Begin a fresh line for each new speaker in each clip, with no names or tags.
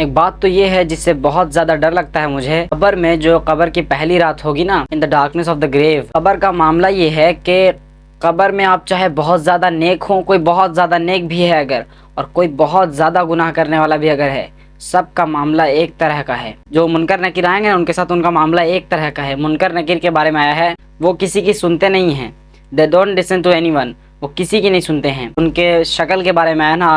ایک بات تو یہ ہے جس سے بہت زیادہ ڈر لگتا ہے مجھے، قبر میں جو قبر کی پہلی رات ہوگی نا، ان دا ڈارکنیس آف دا گریو، قبر کا معاملہ یہ ہے کہ قبر میں آپ چاہے بہت زیادہ نیک ہوں، کوئی بہت زیادہ نیک بھی ہے اگر، اور کوئی بہت زیادہ گناہ کرنے والا بھی اگر ہے، سب کا معاملہ ایک طرح کا ہے۔ جو منکر نکیر آئیں گے نا، ان کے ساتھ ان کا معاملہ ایک طرح کا ہے۔ منکر نکیر کے بارے میں آیا ہے وہ کسی کی سنتے نہیں ہیں، they don't listen to anyone، وہ کسی کی نہیں سنتے ہیں۔ ان کے شکل کے بارے میں آیا نا،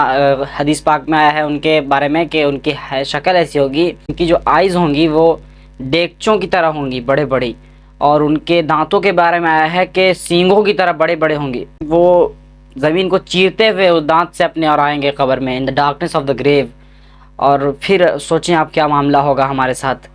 حدیث پاک میں آیا ہے ان کے بارے میں کہ ان کی شکل ایسی ہوگی، ان کی جو آئیز ہوں گی وہ ڈیکچوں کی طرح ہوں گی، بڑے بڑی، اور ان کے دانتوں کے بارے میں آیا ہے کہ سینگوں کی طرح بڑے بڑے ہوں گے۔ وہ زمین کو چیرتے ہوئے اس دانت سے اپنے اور آئیں گے قبر میں، ان دا ڈارکنیس آف دا گریو۔ اور پھر سوچیں آپ کیا معاملہ ہوگا ہمارے ساتھ۔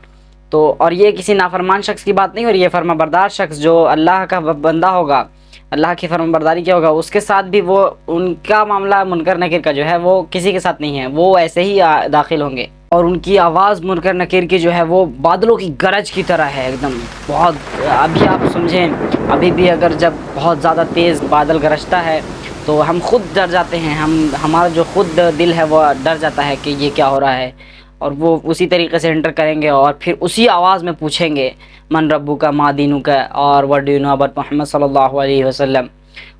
تو اور یہ کسی نافرمان شخص کی بات نہیں ہو رہی ہے، فرما بردار شخص جو اللہ کا بندہ ہوگا، اللہ کی فرما برداری کیا ہوگا، اس کے ساتھ بھی وہ ان کا معاملہ منکر نکیر کا جو ہے وہ کسی کے ساتھ نہیں ہے، وہ ایسے ہی داخل ہوں گے۔ اور ان کی آواز منکر نکیر کی جو ہے وہ بادلوں کی گرج کی طرح ہے، ایک دم بہت۔ ابھی آپ سمجھیں، ابھی بھی اگر جب بہت زیادہ تیز بادل گرجتا ہے تو ہم خود ڈر جاتے ہیں، ہمارا جو خود دل ہے وہ ڈر جاتا ہے کہ یہ کیا ہو رہا ہے، اور وہ اسی طریقے سے انٹر کریں گے اور پھر اسی آواز میں پوچھیں گے من ربو کا، ما دینو کا، اور what do you know about محمد صلی اللہ علیہ وسلم۔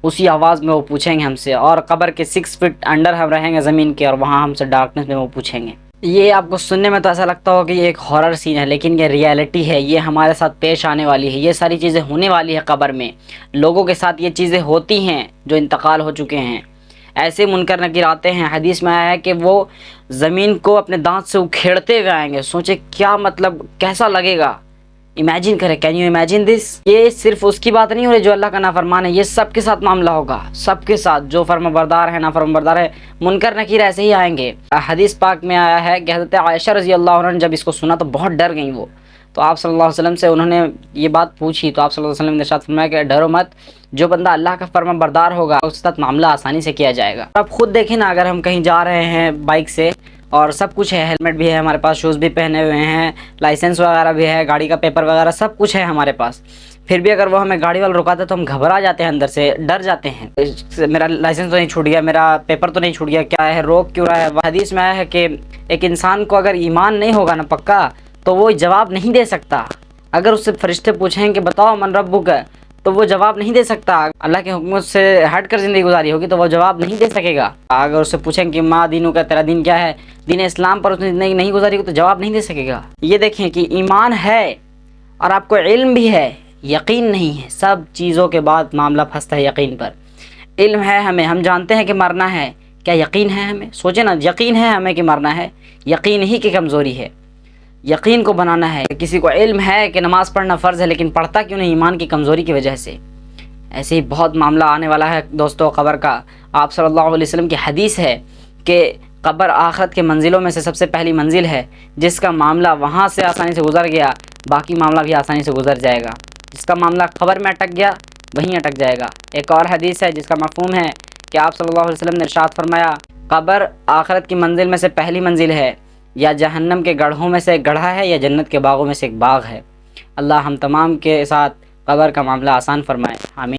اسی آواز میں وہ پوچھیں گے ہم سے، اور قبر کے 6 فٹ انڈر ہم رہیں گے زمین کے، اور وہاں ہم سے ڈارکنیس میں وہ پوچھیں گے۔ یہ آپ کو سننے میں تو ایسا لگتا ہوگا کہ یہ ایک ہارر سین ہے، لیکن یہ ریالٹی ہے، یہ ہمارے ساتھ پیش آنے والی ہے، یہ ساری چیزیں ہونے والی ہے قبر میں۔ لوگوں کے ساتھ یہ چیزیں ہوتی ہیں جو انتقال ہو چکے ہیں۔ ایسے منکر نکیر آتے ہیں، حدیث میں آیا ہے کہ وہ زمین کو اپنے دانت سے اکھیڑتے ہوئے آئیں گے۔ سوچے کیا مطلب، کیسا لگے گا، امیجن کریں، کین یو امیجن دس۔ یہ صرف اس کی بات نہیں ہو رہی جو اللہ کا نافرمان ہے، یہ سب کے ساتھ معاملہ ہوگا، سب کے ساتھ، جو فرما بردار ہے، نافرمان بردار ہے، منکر نکیر ایسے ہی آئیں گے۔ حدیث پاک میں آیا ہے کہ حضرت عائشہ رضی اللہ عنہ نے جب اس کو سنا تو بہت ڈر گئیں وہ، تو آپ صلی اللہ علیہ وسلم سے انہوں نے یہ بات پوچھی، تو آپ صلی اللہ علیہ وسلم نے ارشاد فرمایا کہ ڈرو مت، جو بندہ اللہ کا فرما بردار ہوگا اس کے ساتھ معاملہ آسانی سے کیا جائے گا۔ اب خود دیکھیں نا، اگر ہم کہیں جا رہے ہیں بائک سے اور سب کچھ ہے، ہیلمٹ بھی ہے ہمارے پاس، شوز بھی پہنے ہوئے ہیں، لائسنس وغیرہ بھی ہے، گاڑی کا پیپر وغیرہ سب کچھ ہے ہمارے پاس، پھر بھی اگر وہ ہمیں گاڑی والا رکاتا ہے تو ہم گھبرا جاتے ہیں، اندر سے ڈر جاتے ہیں، میرا لائسنس تو نہیں چھوٹ گیا، میرا پیپر تو نہیں چھوٹ گیا، کیا ہے، روک کیوں رہا ہے۔ حدیث میں آیا ہے کہ ایک انسان کو اگر ایمان نہیں ہوگا نا پکا، تو وہ جواب نہیں دے سکتا۔ اگر اس سے فرشتے پوچھیں کہ بتاؤ من ربک، تو وہ جواب نہیں دے سکتا۔ اللہ کے حکم سے ہٹ کر زندگی گزاری ہوگی تو وہ جواب نہیں دے سکے گا۔ اگر اس سے پوچھیں کہ ما دینو کا، تیرا دین کیا ہے، دین اسلام پر اس نے زندگی نہیں گزاری ہوگی تو جواب نہیں دے سکے گا۔ یہ دیکھیں کہ ایمان ہے اور آپ کو علم بھی ہے، یقین نہیں ہے، سب چیزوں کے بعد معاملہ پھنستا ہے یقین پر۔ علم ہے ہمیں، ہم جانتے ہیں کہ مرنا ہے، کیا یقین ہے ہمیں؟ سوچیں نا، یقین ہے ہمیں کہ مرنا ہے، یقین ہی کی کمزوری ہے، یقین کو بنانا ہے۔ کسی کو علم ہے کہ نماز پڑھنا فرض ہے لیکن پڑھتا کیوں نہیں؟ ایمان کی کمزوری کی وجہ سے۔ ایسے ہی بہت معاملہ آنے والا ہے دوستو قبر کا۔ آپ صلی اللہ علیہ وسلم کی حدیث ہے کہ قبر آخرت کے منزلوں میں سے سب سے پہلی منزل ہے، جس کا معاملہ وہاں سے آسانی سے گزر گیا، باقی معاملہ بھی آسانی سے گزر جائے گا۔ جس کا معاملہ قبر میں اٹک گیا وہیں اٹک جائے گا۔ ایک اور حدیث ہے جس کا مفہوم ہے کہ آپ صلی اللہ علیہ وسلم نے ارشاد فرمایا، قبر آخرت کی منزل میں سے پہلی منزل ہے، یا جہنم کے گڑھوں میں سے ایک گڑھا ہے، یا جنت کے باغوں میں سے ایک باغ ہے۔ اللہ ہم تمام کے ساتھ قبر کا معاملہ آسان فرمائے، آمین۔